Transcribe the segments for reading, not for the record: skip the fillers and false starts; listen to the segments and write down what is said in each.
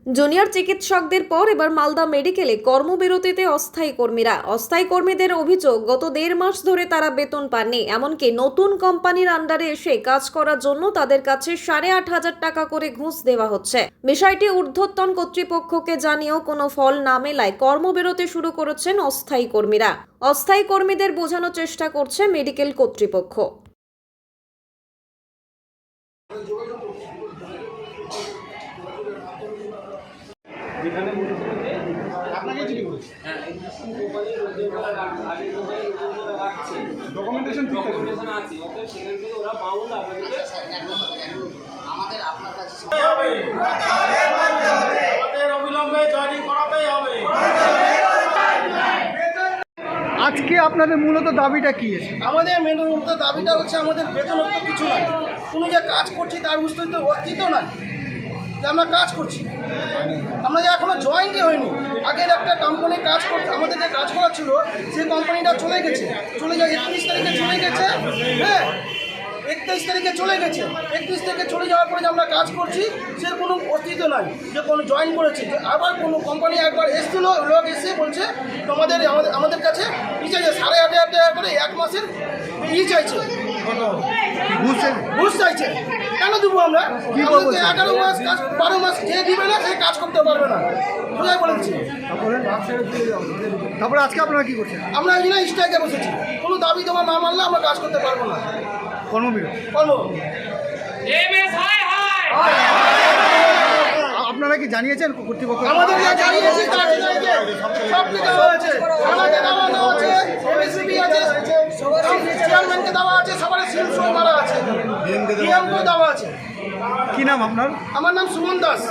Junior চিকিৎসকদের পর এবার মালদা মেডিকেলে কর্মবিরতিতে অস্থায়ী কর্মীরা। অস্থায়ী কর্মীদের অভিযোগ, গত 1.5 মাস ধরে তারা বেতন পাননি। এমনকি নতুন কোম্পানির আন্ডারে এসে কাজ করার জন্য তাদের কাছে 8,500 টাকা করে ঘুষ দেওয়া হচ্ছে। বিষয়টি ঊর্ধ্বতন কর্তৃপক্ষকে জানিয়েও কোনো ফল না মেলায় কর্মবিরতি শুরু করেছেন অস্থায়ী কর্মীরা। অস্থায়ী কর্মীদের বোঝানোর চেষ্টা করছে মেডিকেল কর্তৃপক্ষ। আপনাকে চিঠি করেছে। ডকুমেন্টেশন আছে ওকে সেখান থেকে ওরা বাউন্ড আপনাদেরকে আমাদের আপনার কাছে অবিলম্বে জয়েনিং করাতেই হবে। আজকে আপনাদের মূলত দাবিটা কি? আমাদের মূলত দাবিটা হচ্ছে আমাদের বেতনত্ব কিছু নাই, কোনো যে কাজ করছি তার অস্তিত্ব নাই যে আমরা কাজ করছি। আমরা যে এখনো জয়েন্টই হয়নি। আগের একটা কোম্পানি কাজ করছে, আমাদের যে কাজ করা ছিল সেই কোম্পানিটা চলে যায় 31 তারিখে চলে গেছে। হ্যাঁ, 31 তারিখে চলে গেছে। 31 তারিখে চলে যাওয়ার পরে যে আমরা কাজ করছি সে কোনো অস্তিত্ব নাই যে কোনো জয়েন করেছে। আবার কোনো কোম্পানি একবার এসেছিলো, লোক এসে বলছে তোমাদের আমাদের কাছে ই চাইছে 8,500 টাকা করে 1 মাসের ই চাইছে, ঘুষ চাইছে। কেন দেবো আমরা? 11 মাস কাজ, 12 মাস যে দিবে না সে কাজ করতে পারবে না, সোজাই বলে দিচ্ছি। তারপরে আজকে আপনারা কি করছেন? আমরা এই জন্য স্ট্রাইকে বসেছি, কোনো দাবি দেওয়া না মানলে আমরা কাজ করতে পারবো না। কর্মবিরতি। আপনারা কি জানিয়েছেন কর্তৃপক্ষ? আমাদের যা জানিয়েছি তার সব কিছু দেওয়া আছে, থানাকে দেওয়া আছে, এমএসবি আছে, চেয়ারম্যানকে দেওয়া আছে, সবার সিল শো মারা আছে, ডিএমকে দেওয়া আছে। কি নাম আপনার? আমার নাম সুমন দাস।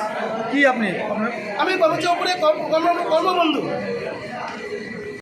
কি আপনি? আপনার আমি হচ্ছে উপরে কর্মবন্ধু।